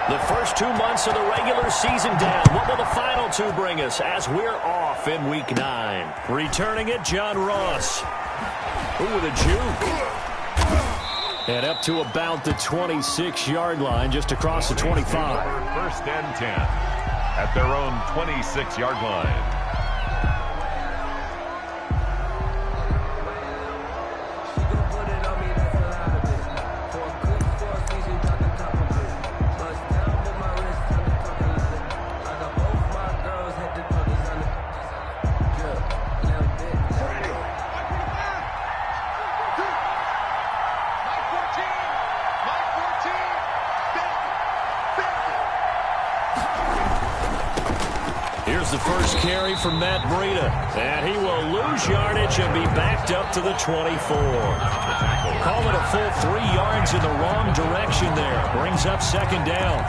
The first 2 months of the regular season down. What will the final 2 bring us as we're off in Week 9? Returning it, John Ross. Ooh, with a juke. And up to about the 26-yard line, just across the 25. First and 10 at their own 26-yard line. The first carry from Matt Breida, and he will lose yardage and be backed up to the 24. Call it a full 3 yards in the wrong direction there. Brings up second down.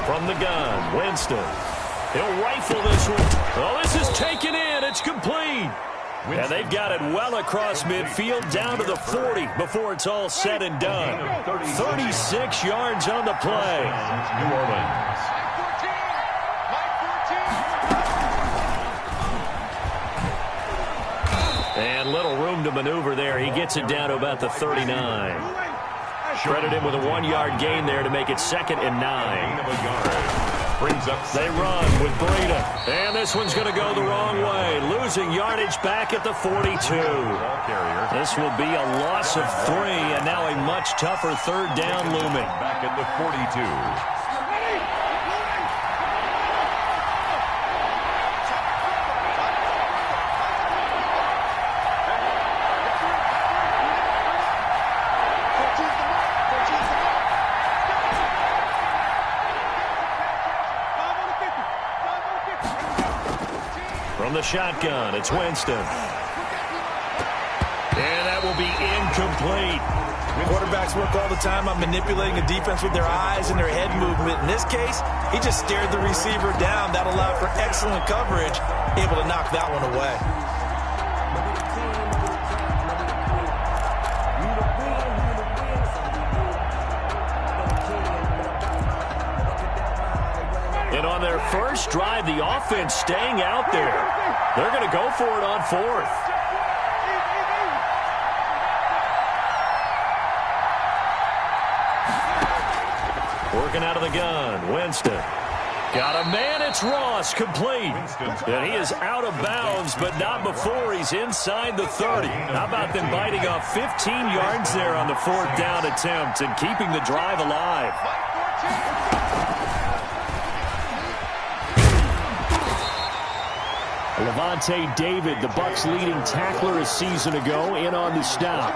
From the gun, Winston. He'll rifle this one. Oh, this is taken in. It's complete. And they've got it well across midfield down to the 40 before it's all said and done. 36 yards on the play. New Orleans. And little room to maneuver there. He gets it down to about the 39. Credit him with a 1-yard gain there to make it 2nd and 9. They run with Breida. And this one's going to go the wrong way. Losing yardage back at the 42. This will be a loss of 3, and now a much tougher 3rd down looming. Back at the 42. From the shotgun, it's Winston. And that will be incomplete. Quarterbacks work all the time on manipulating a defense with their eyes and their head movement. In this case, he just stared the receiver down. That allowed for excellent coverage, able to knock that one away. And on their first drive, the offense staying out there. They're going to go for it on 4th. Working out of the gun, Winston. Got a man, it's Ross, complete. And he is out of bounds, but not before he's inside the 30. How about them biting off 15 yards there on the 4th down attempt and keeping the drive alive? Levante David, the Bucs' leading tackler a season ago, in on the stop.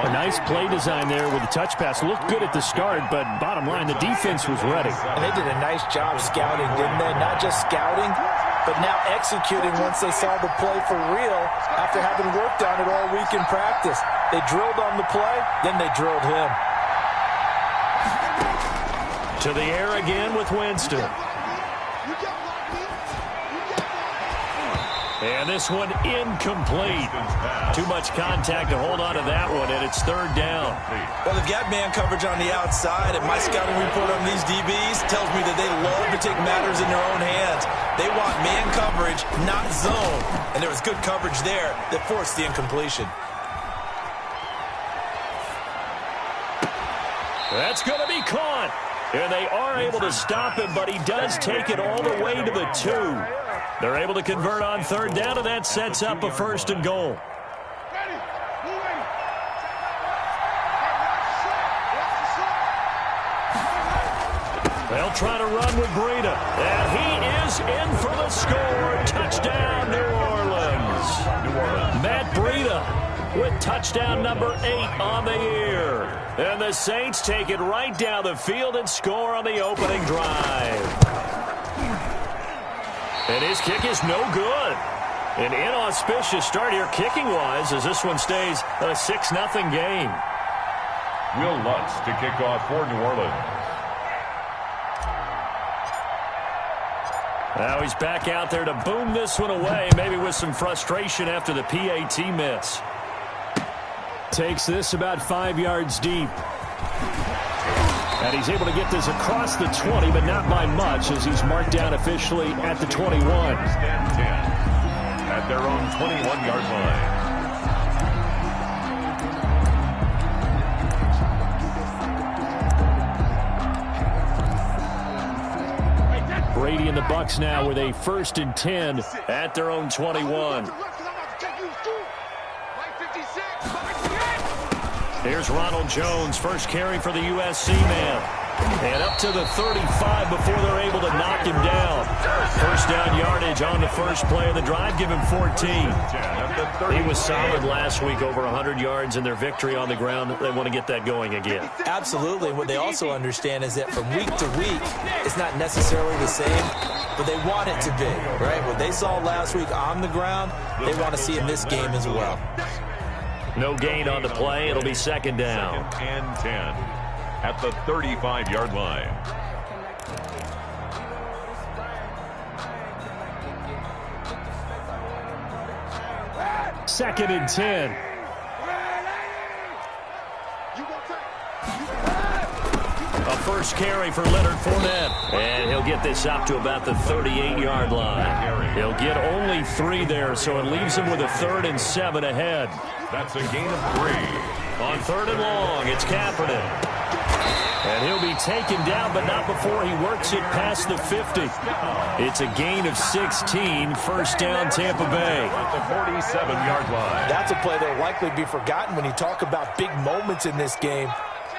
A nice play design there with the touch pass. Looked good at the start, but bottom line, the defense was ready. And they did a nice job scouting, didn't they? Not just scouting, but now executing once they saw the play for real after having worked on it all week in practice. They drilled on the play, then they drilled him. To the air again with Winston. And this one incomplete. Too much contact to hold on to that one, and it's 3rd down. Well, they've got man coverage on the outside, and my scouting report on these DBs tells me that they love to take matters in their own hands. They want man coverage, not zone. And there was good coverage there that forced the incompletion. That's going to be caught. And they are able to stop him, but he does take it all the way to the 2. They're able to convert on 3rd down, and that sets up a 1st and goal. They'll try to run with Breida. And he is in for the score. Touchdown, New Orleans. Matt Breida with touchdown number 8 on the year. And the Saints take it right down the field and score on the opening drive. And his kick is no good. An inauspicious start here kicking-wise as this one stays a 6-0 game. Will Lutz to kick off for New Orleans. Now he's back out there to boom this one away, maybe with some frustration after the PAT miss. Takes this about 5 yards deep. And he's able to get this across the 20, but not by much, as he's marked down officially at the 21. Stand 10 at their own 21-yard line. Brady and the Bucs now with a 1st and 10 at their own 21. Here's Ronald Jones, first carry for the USC man. And up to the 35 before they're able to knock him down. First down yardage on the first play of the drive, give him 14. He was solid last week, over 100 yards in their victory on the ground. They want to get that going again. Absolutely. What they also understand is that from week to week, it's not necessarily the same, but they want it to be, right? What they saw last week on the ground, they want to see in this game as well. No gain on the play. It'll be 2nd down. 2nd and 10 at the 35-yard line. Second and 10. A first carry for Leonard Fournette. And he'll get this up to about the 38-yard line. He'll get only 3 there, so it leaves him with a 3rd and 7 ahead. That's a gain of 3. On 3rd and long, it's Kaepernick. And he'll be taken down, but not before he works it past the 50. It's a gain of 16, first down Tampa Bay. At the 47-yard line. That's a play that will likely be forgotten when you talk about big moments in this game.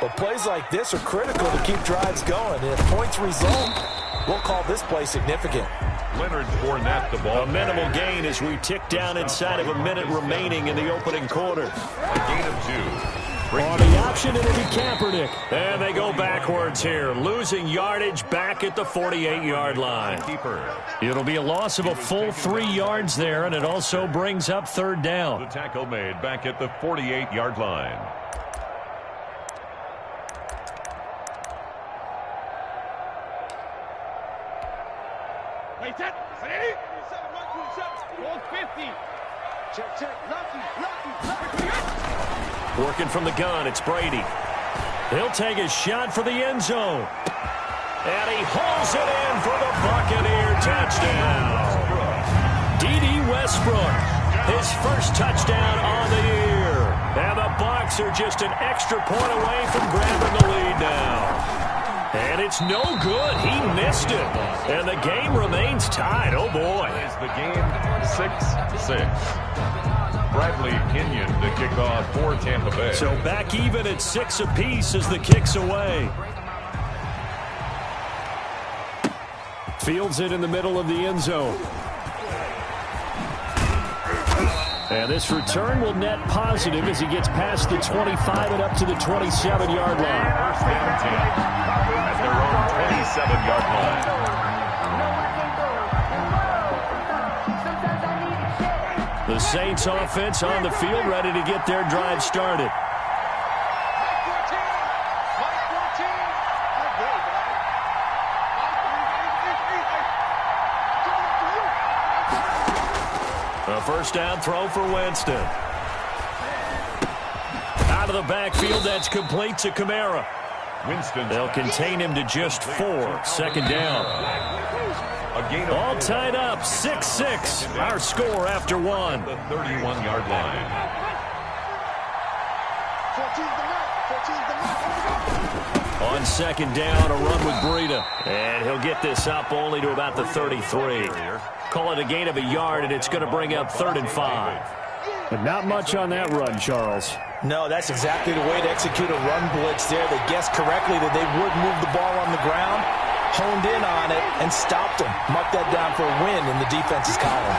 But plays like this are critical to keep drives going. And if points result, we'll call this play significant. Leonard Fournette the ball. A minimal gain as we tick down inside of a minute remaining in the opening quarter. A gain of 2. On the option, it'll be Kaepernick. And they go backwards here, losing yardage back at the 48-yard line. It'll be a loss of a full 3 yards there, and it also brings up 3rd down. The tackle made back at the 48-yard line. Working from the gun, it's Brady. He'll take his shot for the end zone. And he hauls it in for the Buccaneer touchdown. D.D. Westbrook, his first touchdown on the year. And the Bucs are just an extra point away from grabbing the lead now. And it's no good. He missed it. And the game remains tied. Oh, boy. Is the game 6-6. Bradley Pinion to kick off for Tampa Bay. So back even at 6 apiece as the kick's away. Fields it in the middle of the end zone. And this return will net positive as he gets past the 25 and up to the 27-yard line. First and 10 at their own 27-yard line. The Saints offense on the field, ready to get their drive started. A first down throw for Winston. Out of the backfield, that's complete to Kamara. They'll contain him to just 4. 2nd down. All tied up, 6-6. Our score after 1. The 31-yard line. On 2nd down, a run with Breida. And he'll get this up only to about the 33. Call it a gain of a yard, and it's going to bring up 3rd and 5. But not much on that run, Charles. No, that's exactly the way to execute a run blitz there. They guessed correctly that they would move the ball on the ground, honed in on it, and stopped them. Mark that down for a win in the defense's column.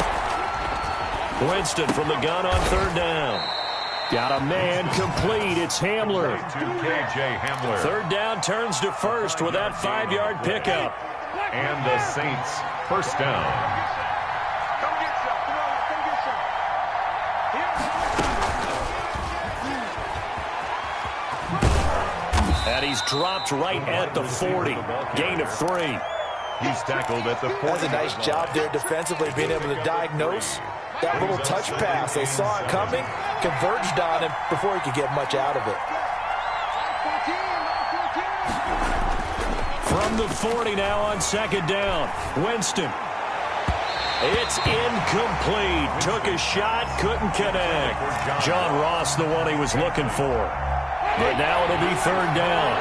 Winston from the gun on 3rd down. Got a man complete. It's Hamler. To K.J. Hamler. 3rd down turns to 1st with that 5-yard pickup. And the Saints first down. And he's dropped right at the 40. Gain of 3. He's tackled at the 40. That's a nice job there defensively, being able to diagnose that little touch pass. They saw it coming, converged on him before he could get much out of it. From the 40 now on second down. Winston. It's incomplete. Took a shot, couldn't connect. John Ross, the one he was looking for. But now it'll be third down.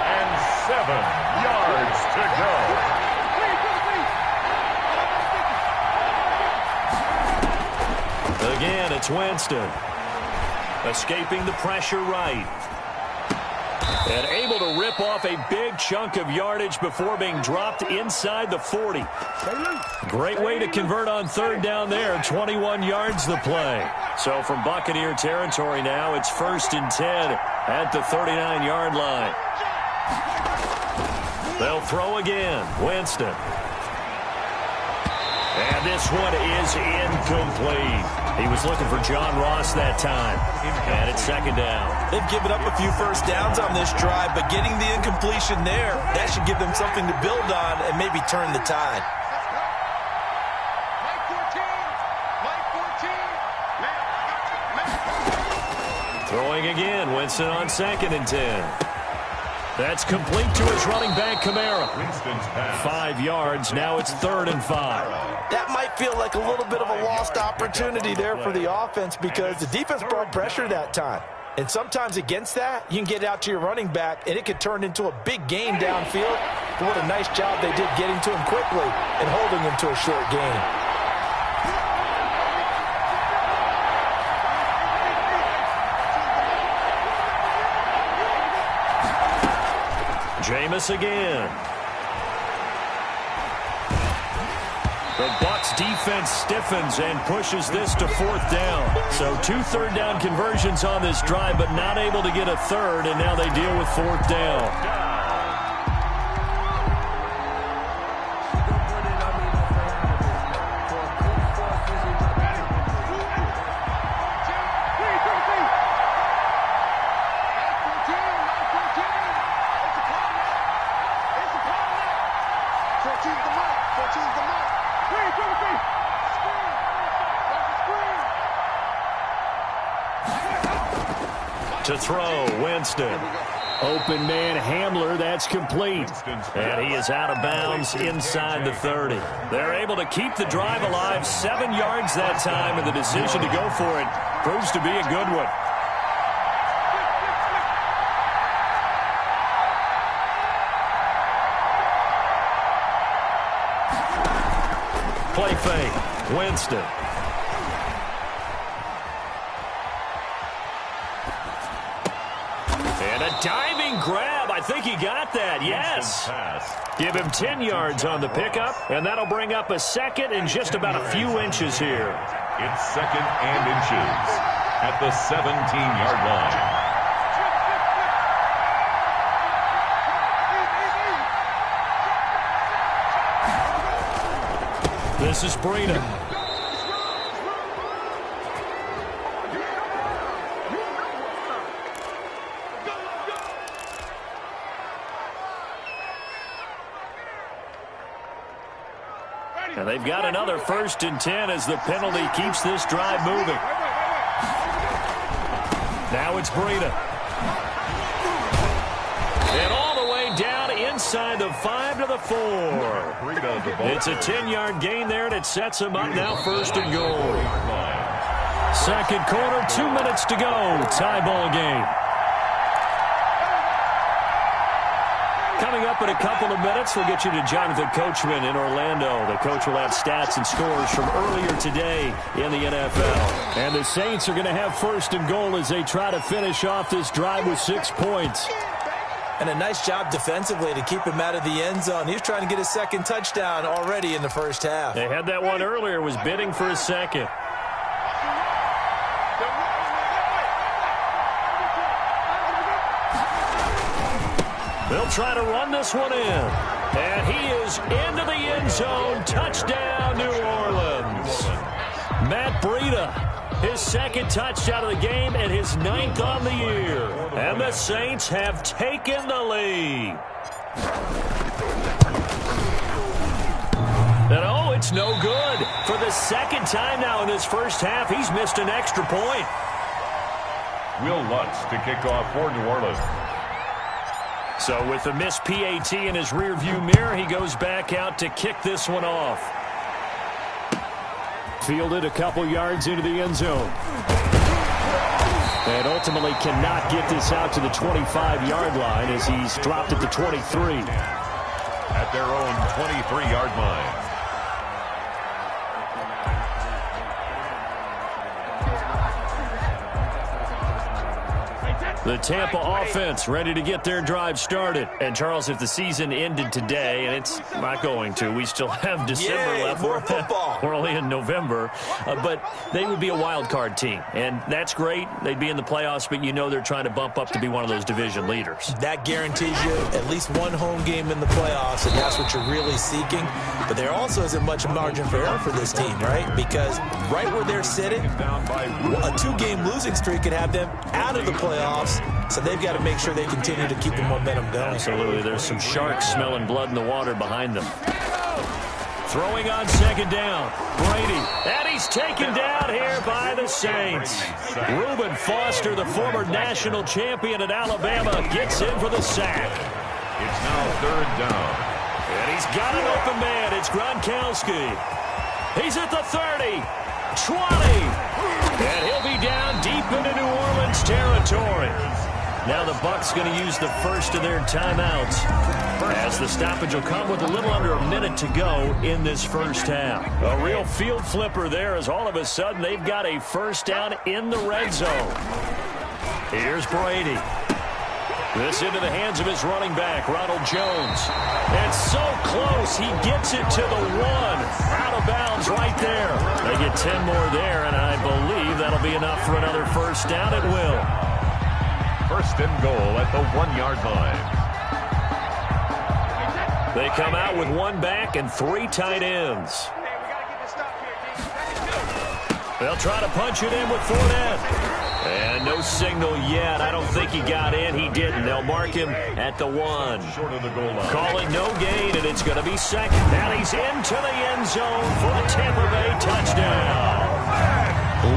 And 7 yards to go. Again, it's Winston. Escaping the pressure right. And able to rip off a big chunk of yardage before being dropped inside the 40. Great way to convert on third down there. 21 yards the play. So from Buccaneer territory now, it's 1st and 10 at the 39-yard line. They'll throw again. Winston. And this one is incomplete. He was looking for John Ross that time. And it's second down. They've given up a few first downs on this drive, but getting the incompletion there, that should give them something to build on and maybe turn the tide. Throwing again. Winston on 2nd and 10. That's complete to his running back, Kamara. 5 yards. Now it's 3rd and 5. That might feel like a little bit of a lost opportunity there for the offense because the defense brought pressure that time. And sometimes against that, you can get out to your running back, and it could turn into a big gain downfield. But what a nice job they did getting to him quickly and holding him to a short gain. Jameis again. The Bucs defense stiffens and pushes this to 4th down. So 2 third-down conversions on this drive, but not able to get a third, and now they deal with 4th down. To throw, Winston. Open man Hamler, that's complete. And he is out of bounds inside the 30. They're able to keep the drive alive, 7 yards that time, and the decision to go for it proves to be a good one. Play fake, Winston. And a diving grab. I think he got that. Yes. Give him 10 yards on the pickup, and that'll bring up a 2nd and just about a few inches here. It's 2nd and inches at the 17-yard line. This is Breida. And they've got another 1st and 10 as the penalty keeps this drive moving. Now it's Breida. And all the way down inside the 5 to the 4. It's a 10-yard gain there, and it sets him up now 1st and goal. Second quarter, 2 minutes to go. Tie ball game. Coming up in a couple of minutes, we'll get you to Jonathan Coachman in Orlando. The coach will have stats and scores from earlier today in the NFL. And the Saints are going to have 1st and goal as they try to finish off this drive with 6 points. And a nice job defensively to keep him out of the end zone. He was trying to get his 2nd touchdown already in the first half. They had that one earlier, was bidding for a 2nd. They'll try to run this one in. And he is into the end zone. Touchdown, New Orleans. Matt Breida His second touchdown of the game and his 9th on the year. And the Saints have taken the lead. And oh, it's no good. For the second time now in this first half, he's missed an extra point. Will Lutz to kick off for New Orleans. So with the missed PAT in his rearview mirror, he goes back out to kick this one off. Fielded a couple yards into the end zone. And ultimately cannot get this out to the 25-yard line as he's dropped at the 23. At their own 23-yard line. The Tampa offense ready to get their drive started. And, Charles, if the season ended today, and it's not going to, we still have December left. More football. We're only in November. But they would be a wild card team. And that's great. They'd be in the playoffs, but you know they're trying to bump up to be one of those division leaders. That guarantees you at least one home game in the playoffs, and that's what you're really seeking. But there also isn't much margin for error for this team, right? Because right where they're sitting, a 2-game losing streak could have them out of the playoffs. So they've got to make sure they continue to keep the momentum going. Absolutely. There's some sharks smelling blood in the water behind them. Throwing on second down. Brady. And he's taken down here by the Saints. Reuben Foster, the former national champion at Alabama, gets in for the sack. It's now third down. And he's got an open man. It's Gronkowski. He's at the 30. 20. And he'll be down deep into New Orleans territory. Now the Bucs going to use the first of their timeouts as the stoppage will come with a little under a minute to go in this first half. A real field flipper there as all of a sudden they've got a first down in the red zone. Here's Brady. This into the hands of his running back, Ronald Jones. It's so close, he gets it to the 1. Out of bounds right there. They get 10 more there, and I believe that'll be enough for another first down. It will. First and goal at the 1-yard line. They come out with 1 back and 3 tight ends. They'll try to punch it in with Fournette. And no signal yet. I don't think he got in. He didn't. They'll mark him at the 1. Short of the goal line. Calling no gain, and it's going to be second. Now he's into the end zone for a Tampa Bay touchdown.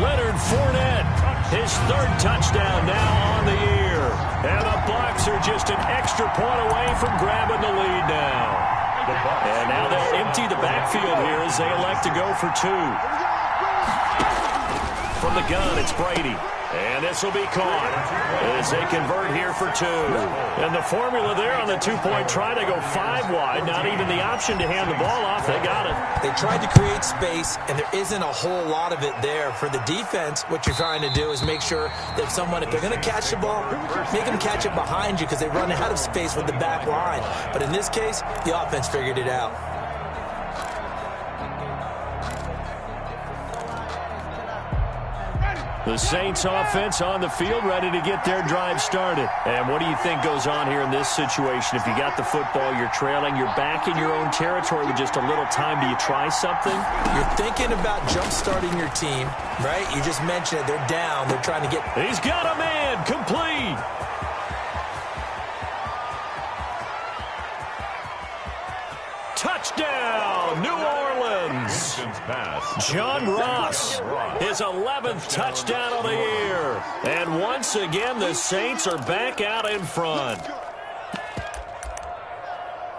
Leonard Fournette, his 3rd touchdown now on the year. And the Bucs are just an extra point away from grabbing the lead now. And now they'll empty the backfield here as they elect to go for 2. From the gun, it's Brady. And this will be caught as they convert here for 2. And the formula there on the 2-point try to go 5 wide. Not even the option to hand the ball off. They got it. They tried to create space, and there isn't a whole lot of it there. For the defense, what you're trying to do is make sure that if they're going to catch the ball, make them catch it behind you because they run out of space with the back line. But in this case, the offense figured it out. The Saints offense on the field ready to get their drive started. And what do you think goes on here in this situation? If you got the football, you're trailing, you're back in your own territory with just a little time. Do you try something? You're thinking about jump-starting your team, right? You just mentioned it. They're down. They're trying to get... He's got a man. Complete. Touchdown, New Orleans. John Ross, his 11th touchdown of the year. And once again, the Saints are back out in front.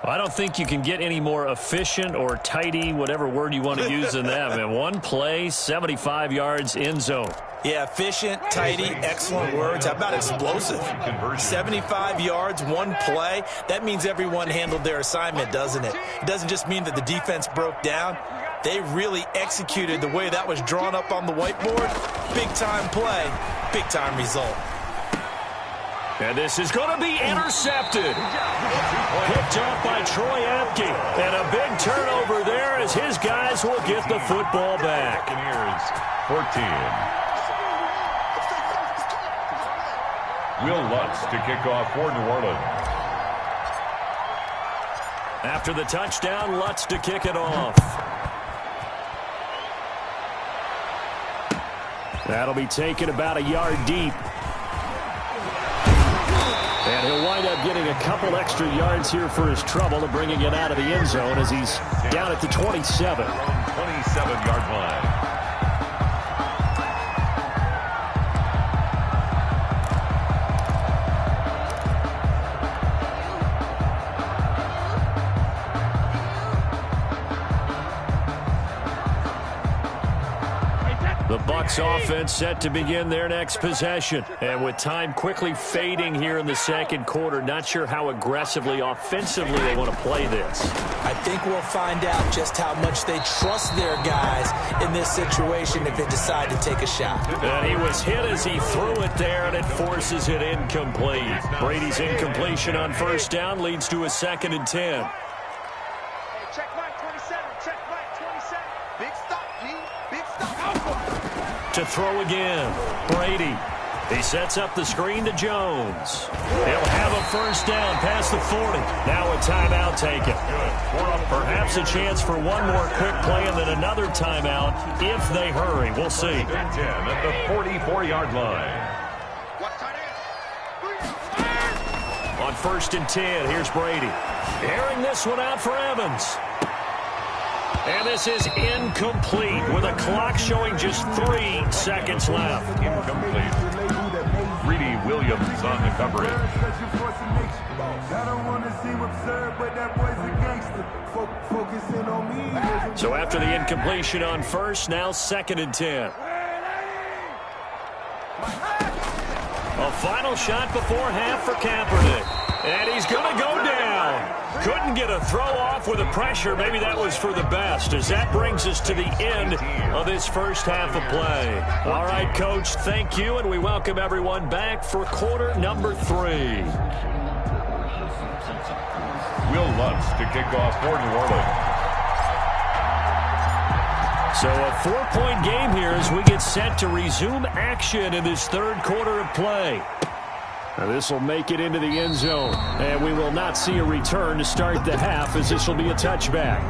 I don't think you can get any more efficient or tidy, whatever word you want to use in that. Man, 1 play, 75 yards, end zone. Yeah, efficient, tidy, excellent words. How about explosive? 75 yards, 1 play. That means everyone handled their assignment, doesn't it? It doesn't just mean that the defense broke down. They really executed the way that was drawn up on the whiteboard. Big-time play, big-time result. And this is going to be intercepted. Picked off by Troy Apke. And a big turnover there as his guys will get the football back. Buccaneers, 14. Will Lutz to kick off for New Orleans. After the touchdown, Lutz to kick it off. That'll be taken about a yard deep. And he'll wind up getting a couple extra yards here for his trouble and bringing it out of the end zone as he's down at the 27. 27-yard line. The Bucs offense set to begin their next possession. And with time quickly fading here in the second quarter, not sure how aggressively, offensively they want to play this. I think we'll find out just how much they trust their guys in this situation if they decide to take a shot. And he was hit as he threw it there, and it forces it incomplete. Brady's incompletion on first down leads to a 2nd and 10. To throw again, Brady. He sets up the screen to Jones. He'll have a first down past the 40. Now a timeout taken. Perhaps a chance for one more quick play and then another timeout if they hurry. We'll see. 10 at the 44-yard line. On 1st and 10, here's Brady. Airing this one out for Evans. And this is incomplete with a clock showing just 3 seconds left. Incomplete. Greedy Williams on the coverage. So after the incompletion on first, now 2nd and 10. A final shot before half for Kaepernick. And he's going to go down. Couldn't get a throw off with the pressure. Maybe that was for the best, as that brings us to the end of this first half of play. All right, Coach, thank you, and we welcome everyone back for quarter number 3. Will Lutz to kick off for New Orleans. So a 4-point game here as we get set to resume action in this third quarter of play. Now this will make it into the end zone, and we will not see a return to start the half as this will be a touchback.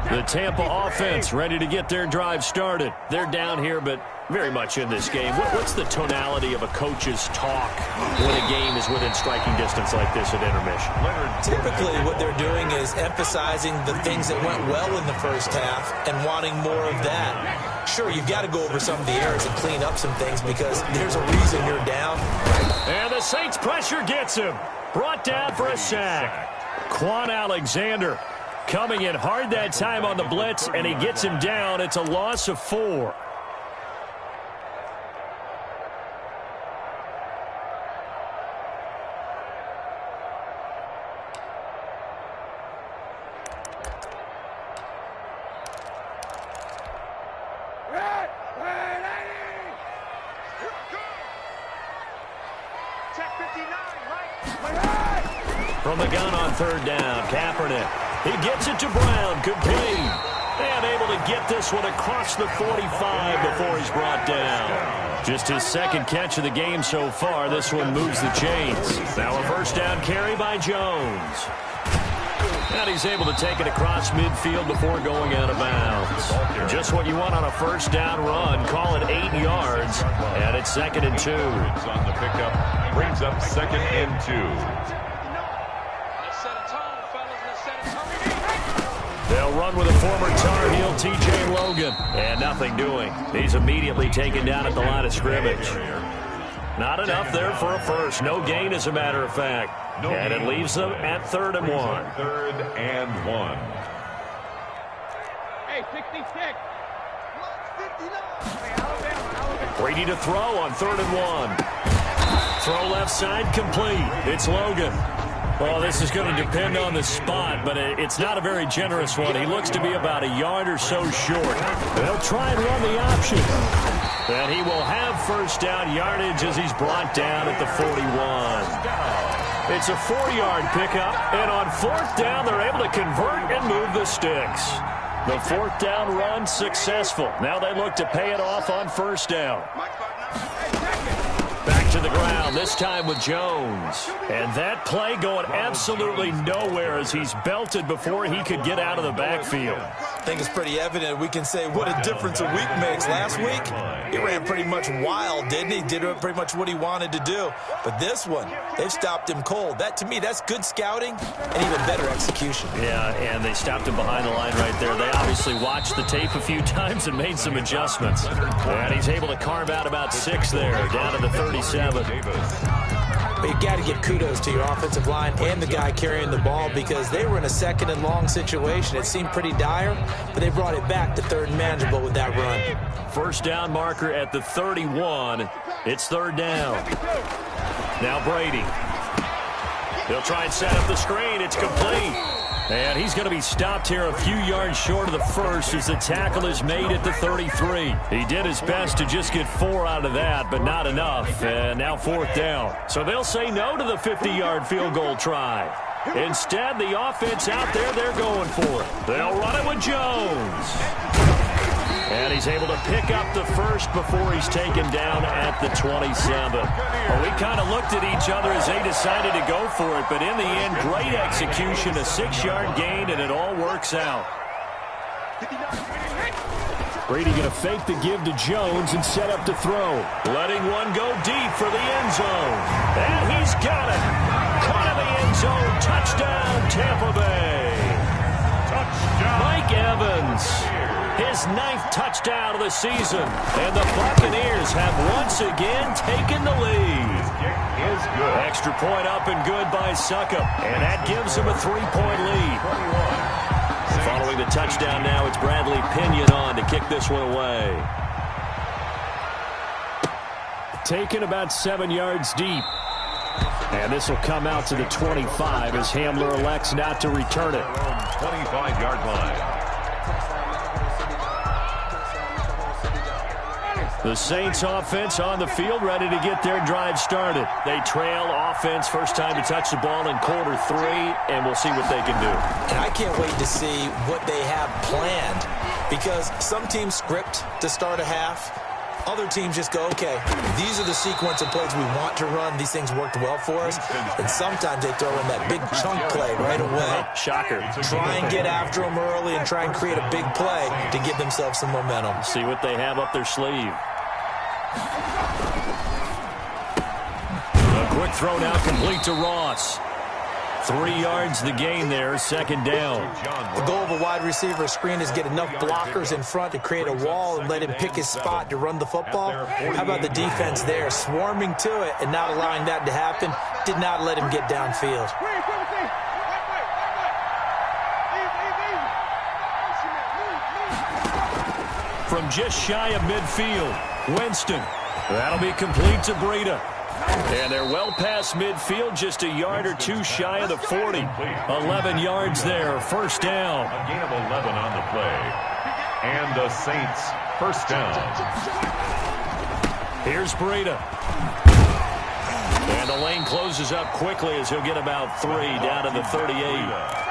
The Tampa offense ready to get their drive started. They're down here, but very much in this game. What's the tonality of a coach's talk when a game is within striking distance like this at intermission? Typically, what they're doing is emphasizing the things that went well in the first half and wanting more of that. Sure, you've got to go over some of the errors and clean up some things because there's a reason you're down. And the Saints pressure gets him. Brought down for a sack. Quan Alexander coming in hard that time on the blitz, and he gets him down. It's a loss of 4. From the gun on 3rd down, Kaepernick. He gets it to Brown, complete. And able to get this one across the 45 before he's brought down. Just his 2nd catch of the game so far. This one moves the chains. Now a first down carry by Jones. And he's able to take it across midfield before going out of bounds. Just what you want on a first down run. Call it 8 yards. And it's 2nd and 2. On the pickup, brings up 2nd and 2. They'll run with a former Tar Heel, T.J. Logan. And nothing doing. He's immediately taken down at the line of scrimmage. Not enough there for a first. No gain, as a matter of fact. And it leaves them at 3rd and 1. 3rd and 1. Hey, 66. Brady to throw on 3rd and 1. Throw left side complete. It's Logan. Well, this is going to depend on the spot, but it's not a very generous one. He looks to be about a yard or so short. They'll try and run the option. And he will have first down yardage as he's brought down at the 41. It's a 4-yard pickup, and on 4th down, they're able to convert and move the sticks. The 4th down run successful. Now they look to pay it off on first down. Back to the ground, this time with Jones. And that play going absolutely nowhere as he's belted before he could get out of the backfield. I think it's pretty evident. We can say what a difference a week makes. Last week, he ran pretty much wild, didn't he? Did pretty much what he wanted to do. But this one, they've stopped him cold. That, to me, that's good scouting and even better execution. Yeah, and they stopped him behind the line right there. They obviously watched the tape a few times and made some adjustments. And he's able to carve out about 6 there, down to the 37. But you got to give kudos to your offensive line and the guy carrying the ball because they were in a second and long situation. It seemed pretty dire, but they brought it back to third and manageable with that run. First down marker at the 31. It's third down. Now Brady. He'll try and set up the screen. It's complete. And he's going to be stopped here a few yards short of the first as the tackle is made at the 33. He did his best to just get 4 out of that, but not enough. And now fourth down. So they'll say no to the 50-yard field goal try. Instead, the offense out there, they're going for it. They'll run it with Jones. And he's able to pick up the first before he's taken down at the 27. Well, we kind of looked at each other as they decided to go for it, but in the end, great execution, a 6-yard gain, and it all works out. Brady going to fake the give to Jones and set up to throw. Letting one go deep for the end zone. And he's got it. Caught in the end zone. Touchdown, Tampa Bay. Touchdown. Mike Evans. His 9th touchdown of the season. And the Buccaneers have once again taken the lead. Is good. Extra point up and good by Succop. And that gives them a 3-point lead. Following the touchdown now, it's Bradley Pinion on to kick this one away. Taken about 7 yards deep. And this will come out to the 25 as Hamler elects not to return it. 25-yard line. The Saints offense on the field, ready to get their drive started. They trail offense, first time to touch the ball in quarter 3, and we'll see what they can do. And I can't wait to see what they have planned because some teams script to start a half. Other teams just go, okay, these are the sequence of plays we want to run. These things worked well for us. And sometimes they throw in that big chunk play right away. Shocker. Try and get after them early and try and create a big play to give themselves some momentum. See what they have up their sleeve. A quick throw now complete to Ross. 3 yards the gain there, second down. The goal of a wide receiver screen is get enough blockers in front to create a wall and let him pick his spot to run the football. How about the defense there, swarming to it and not allowing that to happen? Did not let him get downfield. From just shy of midfield, Winston. That'll be complete to Breida. And they're well past midfield, just a yard or 2 shy of the 40. 11 yards there, first down. A gain of 11 on the play. And the Saints, first down. Here's Breida. And the lane closes up quickly as he'll get about 3 down to the 38.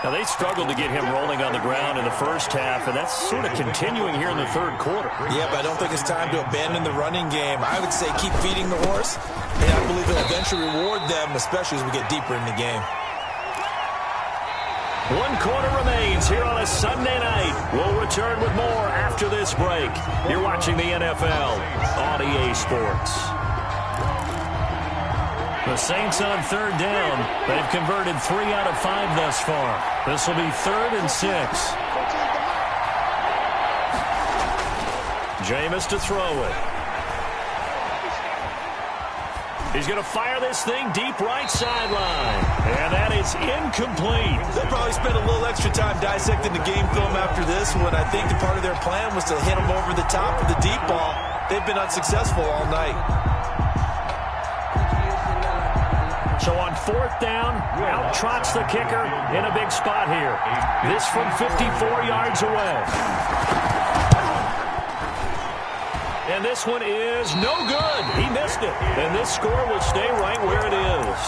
Now, they struggled to get him rolling on the ground in the first half, and that's sort of continuing here in the third quarter. Yeah, but I don't think it's time to abandon the running game. I would say keep feeding the horse, and I believe it'll eventually reward them, especially as we get deeper in the game. 1 quarter remains here on a Sunday night. We'll return with more after this break. You're watching the NFL on EA Sports. The Saints on third down. They've converted 3 out of 5 thus far. This will be 3rd and 6. Jameis to throw it. He's going to fire this thing deep right sideline. And that is incomplete. They'll probably spend a little extra time dissecting the game film after this one. I think the part of their plan was to hit them over the top of the deep ball. They've been unsuccessful all night. So on 4th down, out trots the kicker in a big spot here. This from 54 yards away. And this one is no good. He missed it. And this score will stay right where it is.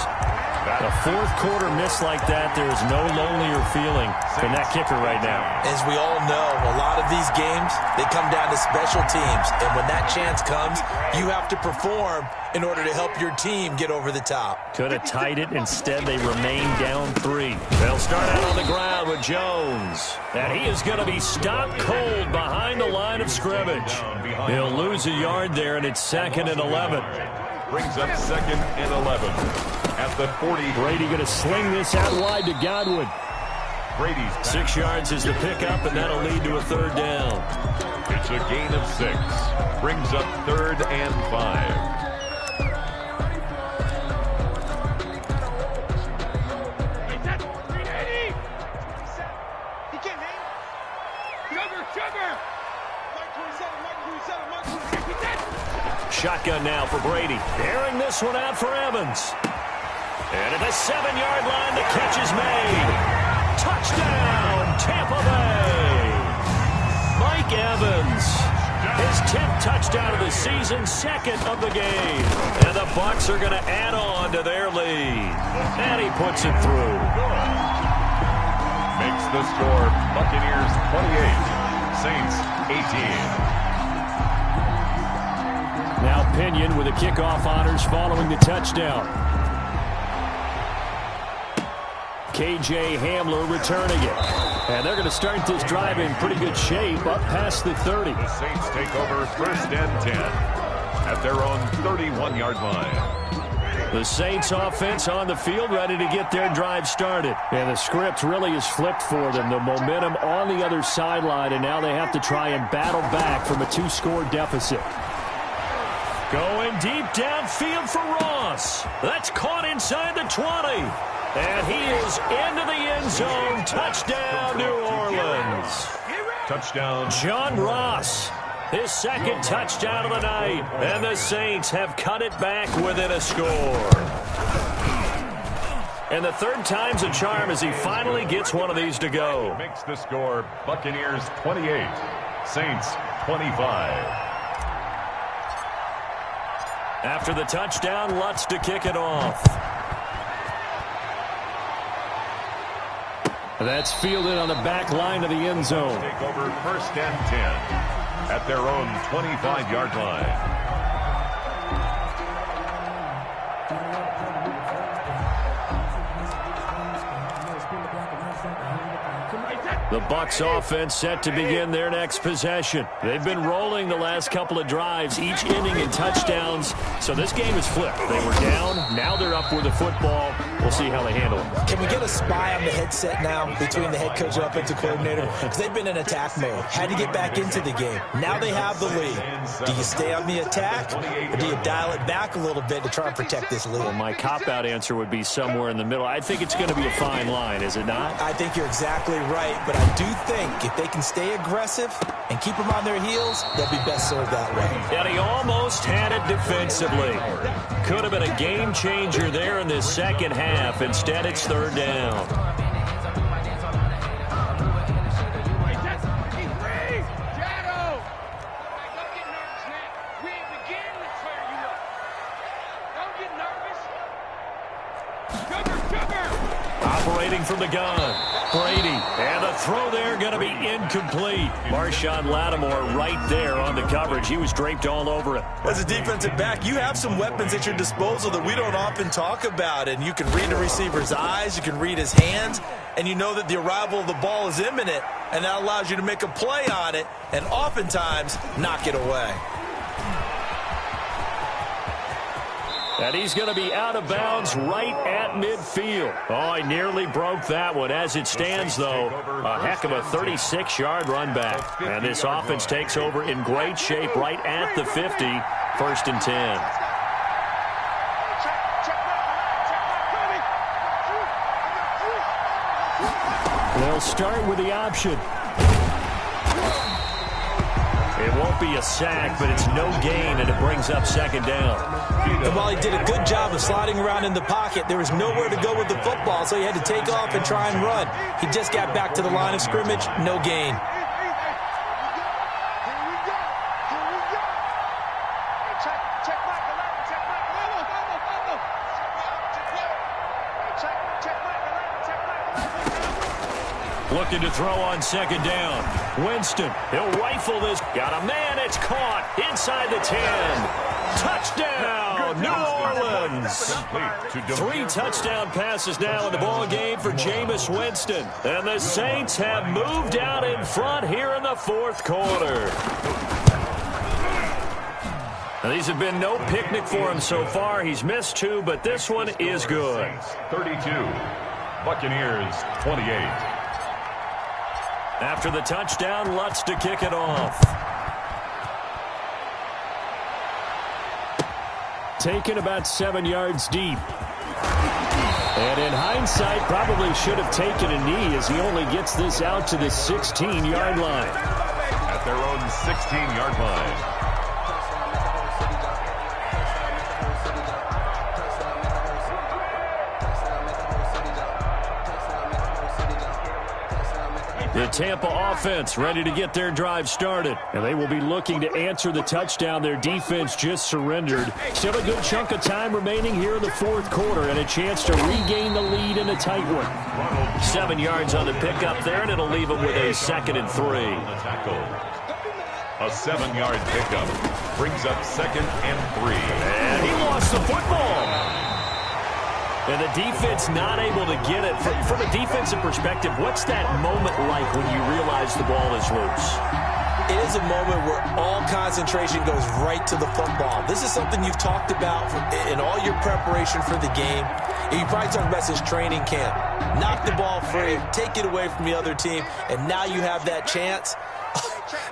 A fourth quarter miss like that, there is no lonelier feeling than that kicker right now. As we all know, a lot of these games, they come down to special teams. And when that chance comes, you have to perform in order to help your team get over the top. Could have tied it. Instead, they remain down 3. They'll start out on the ground with Jones. And he is going to be stopped cold behind the line of scrimmage. He'll lose a yard there, and it's 2nd and 11. Brings up 2nd and 11 at the 40. Brady going to sling this out wide to Godwin. Brady's back. 6 yards is the pickup, and that'll lead to a 3rd down. It's a gain of 6. Brings up 3rd and 5. Shotgun now for Brady. Airing this one out for Evans. And at the 7-yard line, the catch is made. Touchdown, Tampa Bay. Mike Evans. His 10th touchdown of the season, 2nd of the game. And the Bucs are going to add on to their lead. And he puts it through. Makes the score Buccaneers 28, Saints 18. Now Pinion with the kickoff honors following the touchdown. KJ Hamler returning it. And they're going to start this drive in pretty good shape up past the 30. The Saints take over 1st and 10 at their own 31-yard line. The Saints offense on the field ready to get their drive started. And the script really is flipped for them. The momentum on the other sideline, and now they have to try and battle back from a 2-score deficit. Going deep downfield for Ross. That's caught inside the 20. And he is into the end zone. Touchdown, New Orleans. Touchdown. John Ross, his 2nd touchdown of the night. And the Saints have cut it back within a score. And the 3rd time's a charm as he finally gets one of these to go. Makes the score Buccaneers 28, Saints 25. After the touchdown, Lutz to kick it off. That's fielded on the back line of the end zone. Take over 1st and 10 at their own 25-yard line. The Bucs offense set to begin their next possession. They've been rolling the last couple of drives, each ending in touchdowns. So this game is flipped. They were down. Now they're up with the football. We'll see how they handle it. Can we get a spy on the headset now between the head coach and offensive coordinator? Because they've been in attack mode. Had to get back into the game. Now they have the lead. Do you stay on the attack, or do you dial it back a little bit to try and protect this lead? Well, my cop-out answer would be somewhere in the middle. I think it's going to be a fine line, is it not? I think you're exactly right, but I do think if they can stay aggressive and keep them on their heels, they'll be best served that way. And he almost had it defensively. Could have been a game changer there in this 2nd half. Instead, it's 3rd down. Operating from the gun. Brady, and the throw there going to be incomplete. Marshawn Lattimore right there on the coverage. He was draped all over it. As a defensive back, you have some weapons at your disposal that we don't often talk about, and you can read the receiver's eyes, you can read his hands, and you know that the arrival of the ball is imminent, and that allows you to make a play on it and oftentimes knock it away. And he's going to be out of bounds right at midfield. Oh, he nearly broke that one. As it stands, though, a heck of a 36-yard run back. And this offense takes over in great shape right at the 50, 1st and 10. They'll start with the option. It won't be a sack, but it's no gain, and it brings up 2nd down. And while he did a good job of sliding around in the pocket, there was nowhere to go with the football, so he had to take off and try and run. He just got back to the line of scrimmage, no gain. Check. Looking to throw on second down. Winston, he'll rifle this. Got a man, it's caught inside the 10. Touchdown, New Orleans. 3 touchdown passes now in the ball game for Jameis Winston. And the Saints have moved out in front here in the fourth quarter. Now, these have been no picnic for him so far. He's missed 2, but this one is good. 32, Buccaneers 28. After the touchdown, Lutz to kick it off. Taken about 7 yards deep. And in hindsight, probably should have taken a knee as he only gets this out to the 16-yard line. At their own 16-yard line. The Tampa offense ready to get their drive started. And they will be looking to answer the touchdown their defense just surrendered. Still a good chunk of time remaining here in the fourth quarter and a chance to regain the lead in a tight one. 7 yards on the pickup there, and it'll leave them with a 2nd and 3. A 7-yard pickup brings up 2nd and 3. And he lost the football. And the defense not able to get it. From a defensive perspective, what's that moment like when you realize the ball is loose? It is a moment where all concentration goes right to the football. This is something you've talked about in all your preparation for the game. And you probably talked about since training camp. Knock the ball free, take it away from the other team, and now you have that chance.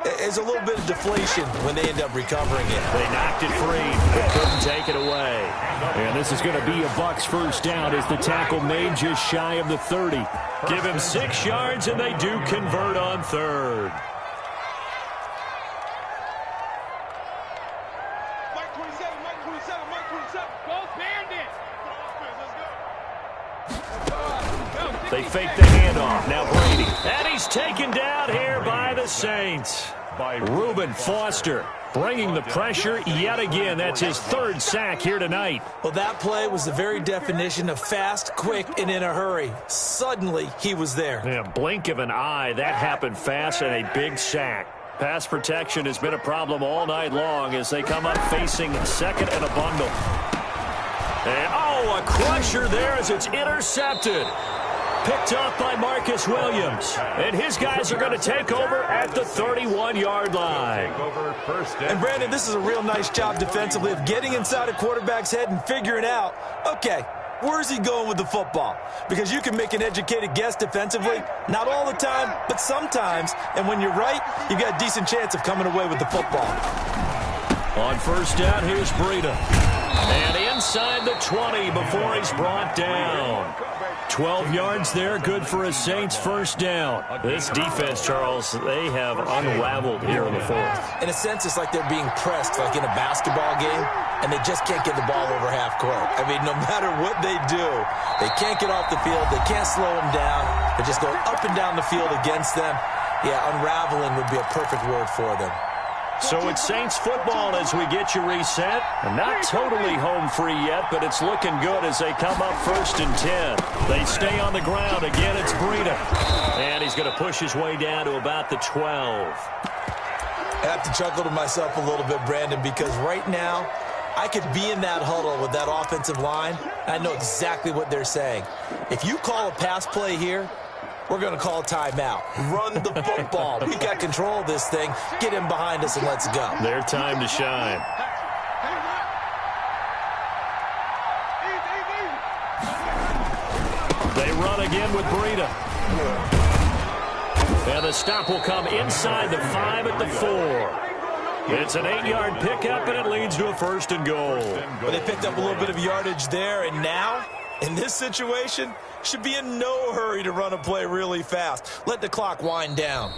There's a little bit of deflation when they end up recovering it. They knocked it free, but couldn't take it away. And this is going to be a Bucs first down as the tackle made just shy of the 30. Give him 6 yards, and they do convert on 3rd. They fake the handoff. Now Brady. And he's taken down here by the Saints. By Reuben Foster. Bringing the pressure yet again. That's his 3rd sack here tonight. Well, that play was the very definition of fast, quick, and in a hurry. Suddenly, he was there. Yeah, blink of an eye. That happened fast and a big sack. Pass protection has been a problem all night long as they come up facing 2nd and a bundle. And, oh, a crusher there as it's intercepted. Picked up by Marcus Williams. And his guys are going to take over at the 31-yard line. And, Brandon, this is a real nice job defensively of getting inside a quarterback's head and figuring out, okay, where's he going with the football? Because you can make an educated guess defensively. Not all the time, but sometimes. And when you're right, you've got a decent chance of coming away with the football. On first down, here's Breida. And inside the 20 before he's brought down. 12 yards there, good for a Saints first down. This defense, Charles, they have unraveled here in the fourth. In a sense, it's like they're being pressed, like in a basketball game, and they just can't get the ball over half court. I mean, no matter what they do, they can't get off the field. They can't slow them down. They're just going up and down the field against them. Yeah, unraveling would be a perfect word for them. So it's Saints football as we get you reset. Not totally home free yet, but it's looking good as they come up 1st and 10. They stay on the ground. Again, it's Breida. And he's going to push his way down to about the 12. I have to chuckle to myself a little bit, Brandon, because right now I could be in that huddle with that offensive line. I know exactly what they're saying. If you call a pass play here, we're going to call a timeout. Run the football. We've got control of this thing. Get him behind us and let's go. Their time to shine. They run again with Breida. And the stop will come inside the 5 at the 4. It's an 8-yard pickup, and it leads to a 1st and goal. But they picked up a little bit of yardage there, and now, in this situation, should be in no hurry to run a play really fast. Let the clock wind down.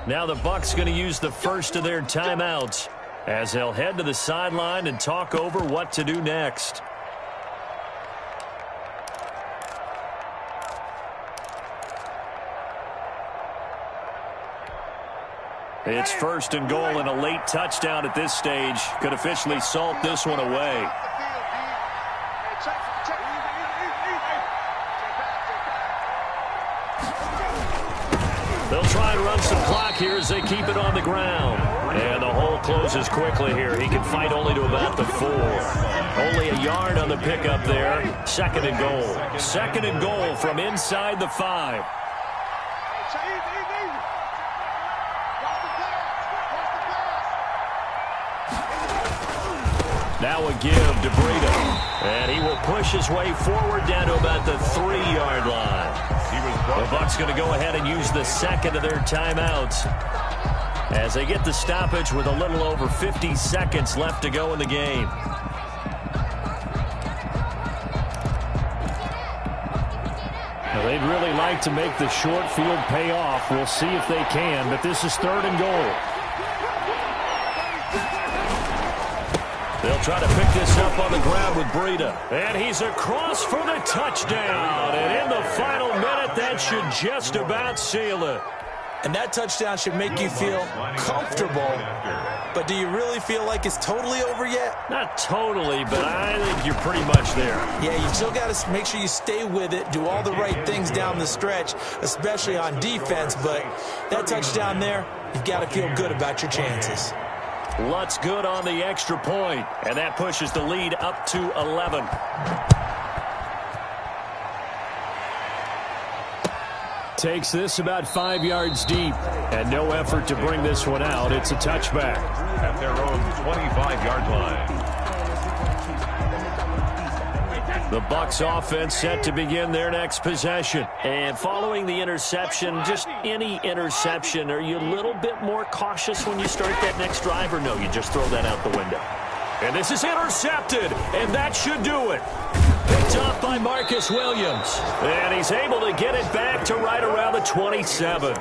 Now the Bucs going to use the first of their timeouts as they'll head to the sideline and talk over what to do next. It's 1st and goal, and a late touchdown at this stage could officially salt this one away. They'll try and run some clock here as they keep it on the ground. And the hole closes quickly here. He can fight only to about the 4. Only a yard on the pickup there. 2nd and goal. 2nd and goal from inside the 5. Now a give to Brito. And he will push his way forward down to about the 3-yard line. The Bucs going to go ahead and use the second of their timeouts as they get the stoppage with a little over 50 seconds left to go in the game. Now, they'd really like to make the short field pay off. We'll see if they can, but this is 3rd and goal. They'll try to pick this up on the ground with Breida. And he's across for the touchdown. And in the final minute, that should just about seal it. And that touchdown should make you feel comfortable. But do you really feel like it's totally over yet? Not totally, but I think you're pretty much there. Yeah, you still got to make sure you stay with it, do all the right things down the stretch, especially on defense. But that touchdown there, you've got to feel good about your chances. Lutz good on the extra point, and that pushes the lead up to 11. Takes this about 5 yards deep, and no effort to bring this one out. It's a touchback. At their own 25-yard line. The Bucs offense set to begin their next possession. And following the interception, just any interception, are you a little bit more cautious when you start that next drive, or no, you just throw that out the window? And this is intercepted, and that should do it. Picked off by Marcus Williams. And he's able to get it back to right around the 27.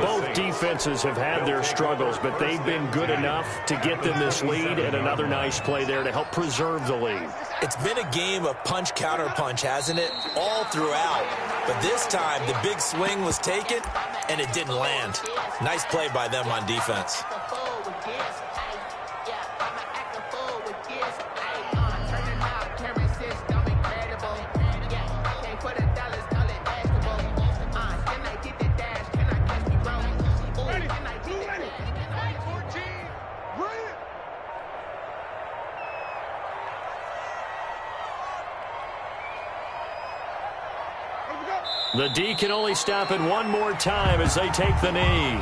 Both defenses have had their struggles, but they've been good enough to get them this lead, and another nice play there to help preserve the lead. It's been a game of punch-counter-punch, hasn't it? All throughout. But this time, the big swing was taken, and it didn't land. Nice play by them on defense. The D can only stop it one more time as they take the knee.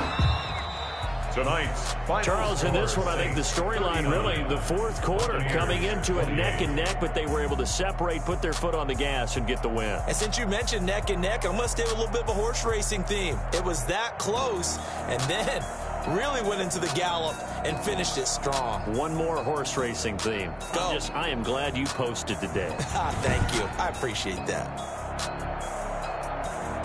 Tonight's Charles, in this one, I think the storyline really, the 4th quarter, coming into it neck and neck, but they were able to separate, put their foot on the gas, and get the win. And since you mentioned neck and neck, I'm going to stay with a little bit of a horse racing theme. It was that close, and then really went into the gallop and finished it strong. One more horse racing theme. Go. I am glad you posted today. Thank you. I appreciate that.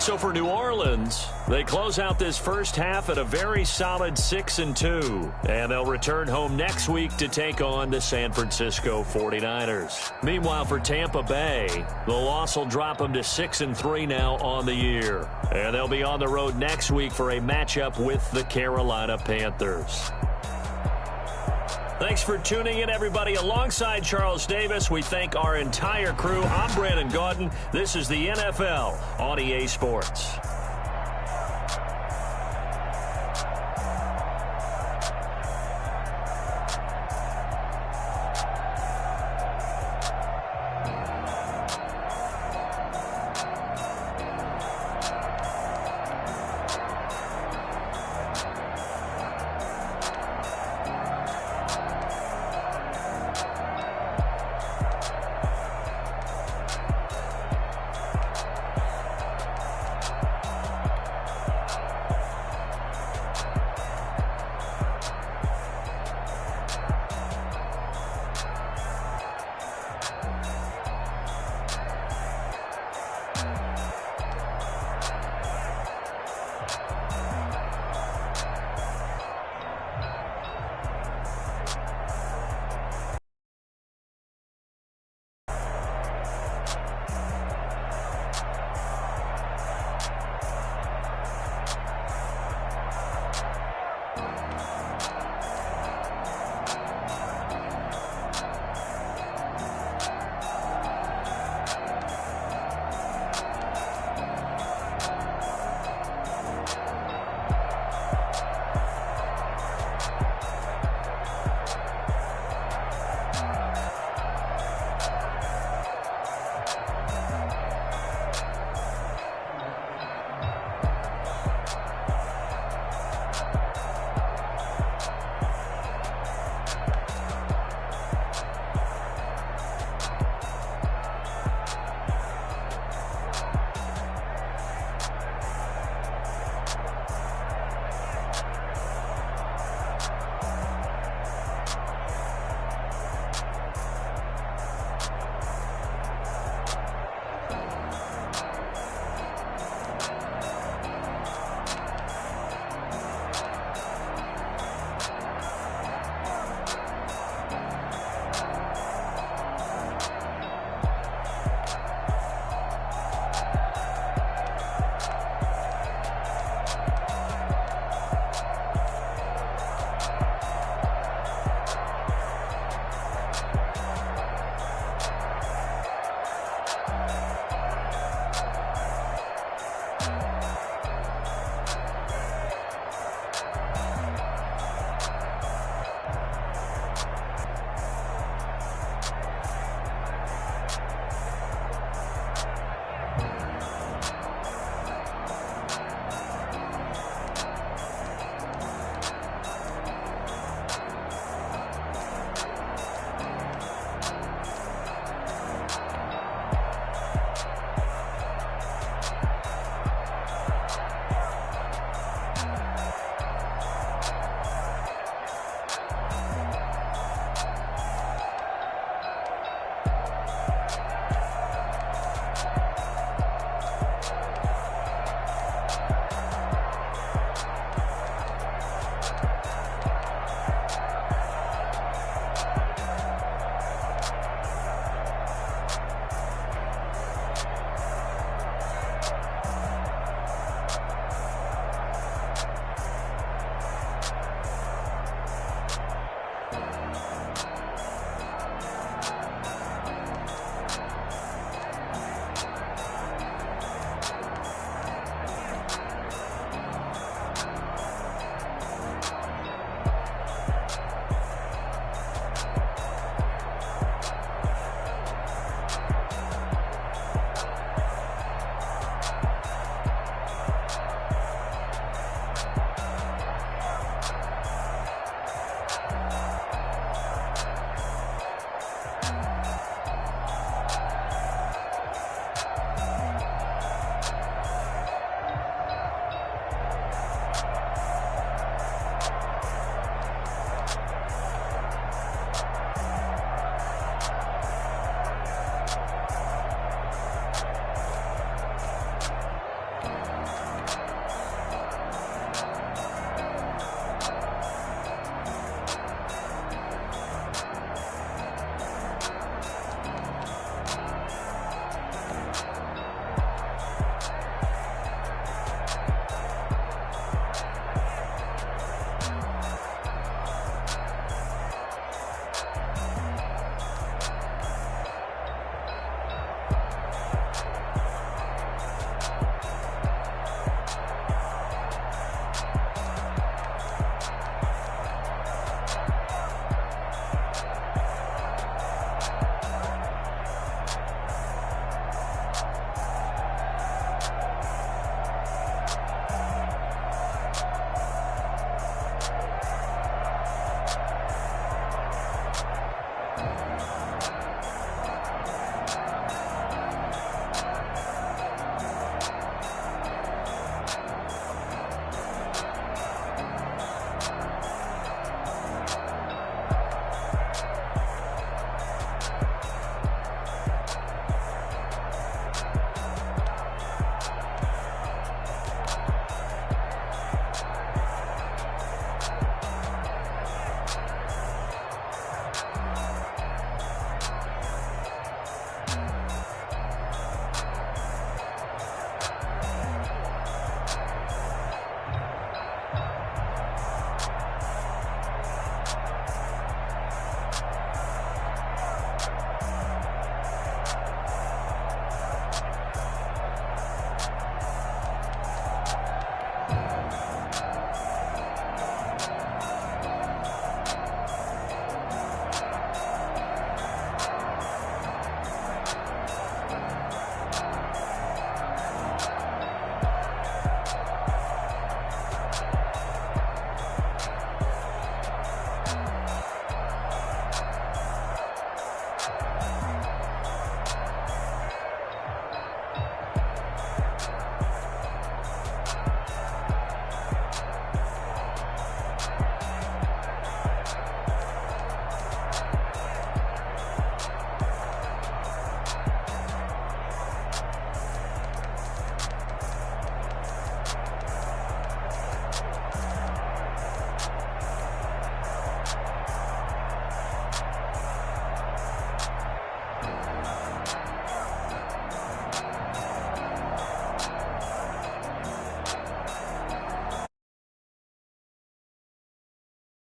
So for New Orleans, they close out this first half at a very solid 6-2. And they'll return home next week to take on the San Francisco 49ers. Meanwhile, for Tampa Bay, the loss will drop them to 6-3 now on the year. And they'll be on the road next week for a matchup with the Carolina Panthers. Thanks for tuning in, everybody. Alongside Charles Davis, we thank our entire crew. I'm Brandon Gaudin. This is the NFL on EA Sports.